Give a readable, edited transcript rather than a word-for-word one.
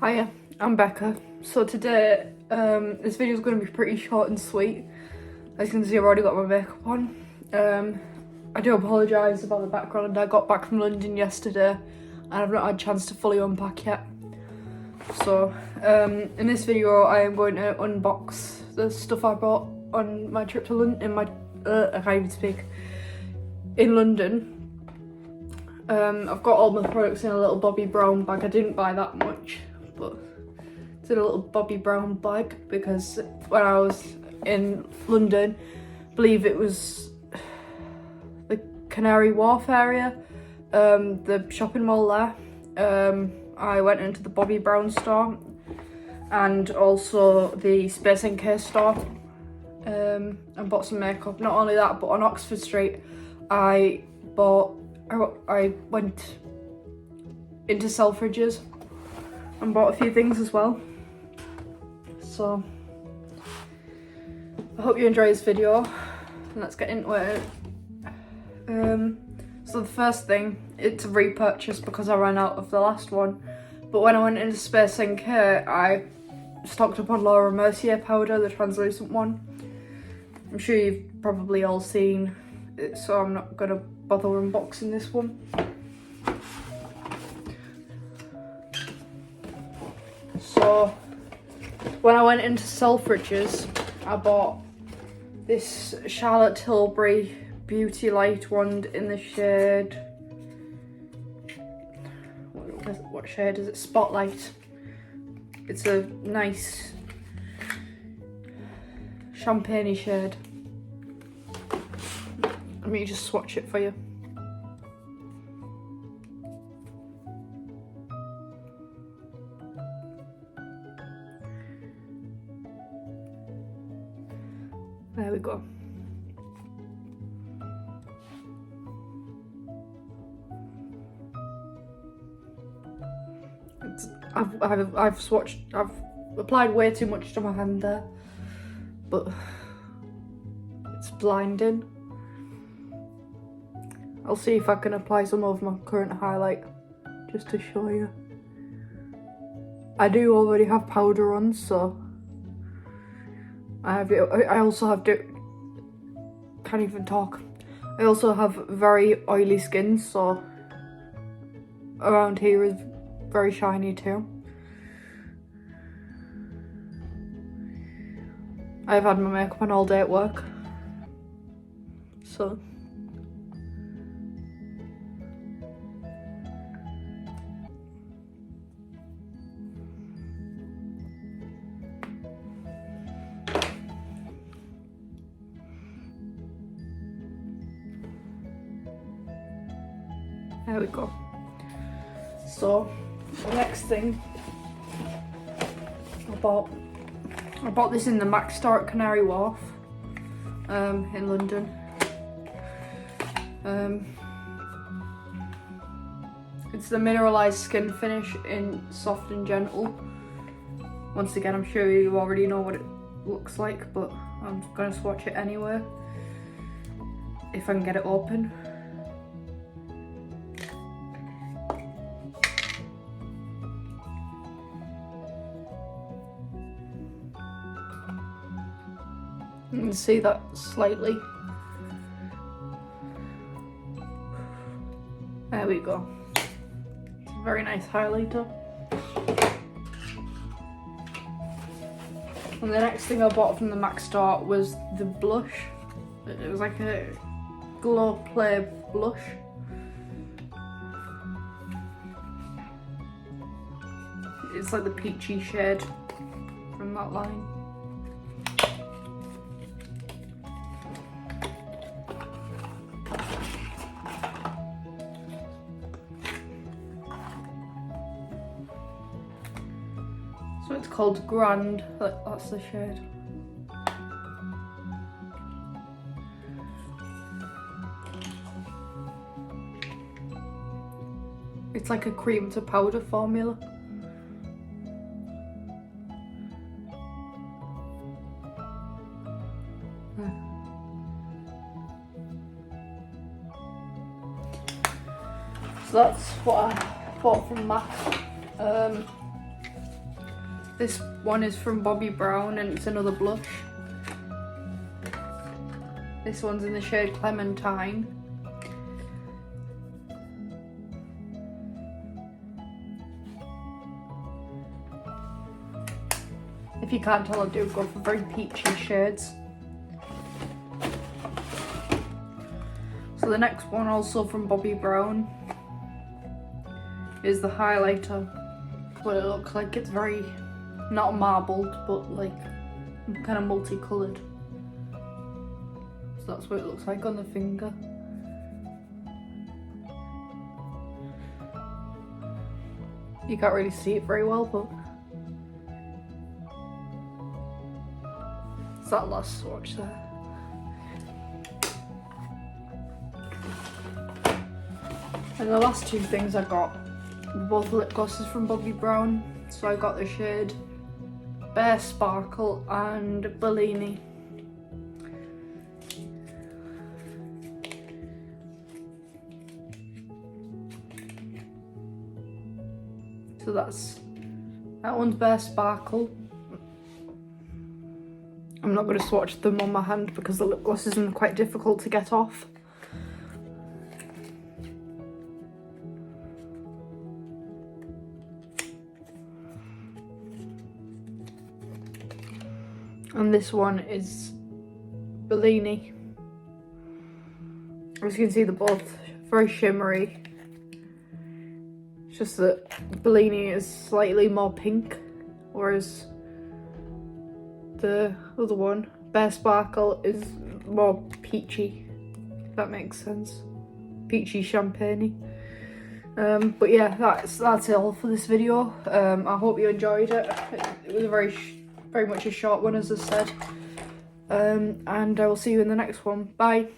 Hiya, I'm Becca. So today, this video is going to be pretty short and sweet. As you can see, I've already got my makeup on. I do apologise about the background. I got back from London yesterday and I've not had a chance to fully unpack yet. So, in this video, I am going to unbox the stuff I bought on my trip to London, I can't even speak, in London. I've got all my products in a little Bobby Brown bag. I didn't buy that much, but it's in a little Bobby Brown bag because when I was in London, I believe it was the Canary Wharf area, the shopping mall there. I went into the Bobby Brown store and also the Space NK store and bought some makeup. Not only that, but on Oxford Street I went into Selfridges and bought a few things as well. So I hope you enjoy this video and let's get into it. So the first thing, it's a repurchase because I ran out of the last one, but when I went into Space NK I stocked up on Laura Mercier powder, the translucent one. I'm sure you've probably all seen it, so I'm not gonna bother unboxing this one. So when I went into Selfridges, I bought this Charlotte Tilbury Beauty Light wand in the shade, what shade is it? Spotlight. It's a nice champagne-y shade. Let me just swatch it for you. There we go. I've swatched, I've applied way too much to my hand there, but it's blinding. I'll see if I can apply some of my current highlight just to show you. I do already have powder on, so I also have can't even talk. I also have very oily skin, so around here is very shiny too. I've had my makeup on all day at work, so there we go. So the next thing I bought this in the Mac store at Canary Wharf in London. It's the mineralized skin finish in soft and gentle. Once again, I'm sure you already know what it looks like, but I'm gonna swatch it anyway if I can get it open. You can see that slightly. There we go. It's a very nice highlighter. And the next thing I bought from the Mac store was the blush. It was like a glow play blush. It's like the peachy shade from that line. So it's called Grand, that's the shade. It's like a cream to powder formula. So that's what I bought from Mac. This one is from Bobbi Brown and it's another blush. This one's in the shade Clementine. If you can't tell, I do go for very peachy shades. So the next one, also from Bobbi Brown, is the highlighter. But it looks like it's very, not marbled, but like kind of multicoloured. So that's what it looks like on the finger. You can't really see it very well, but it's that last swatch there. And the last two things I got were both lip glosses from Bobbi Brown. So I got the shade Bare Sparkle and Bellini. So that one's Bare Sparkle. I'm not going to swatch them on my hand because the lip gloss isn't quite difficult to get off. And this one is Bellini. As you can see, they're both very shimmery. It's just that Bellini is slightly more pink, whereas the other one, Bare Sparkle, is more peachy, if that makes sense. Peachy champagne-y. But yeah, that's it all for this video. I hope you enjoyed it. It was a very much a short one, as I said. And I will see you in the next one. Bye.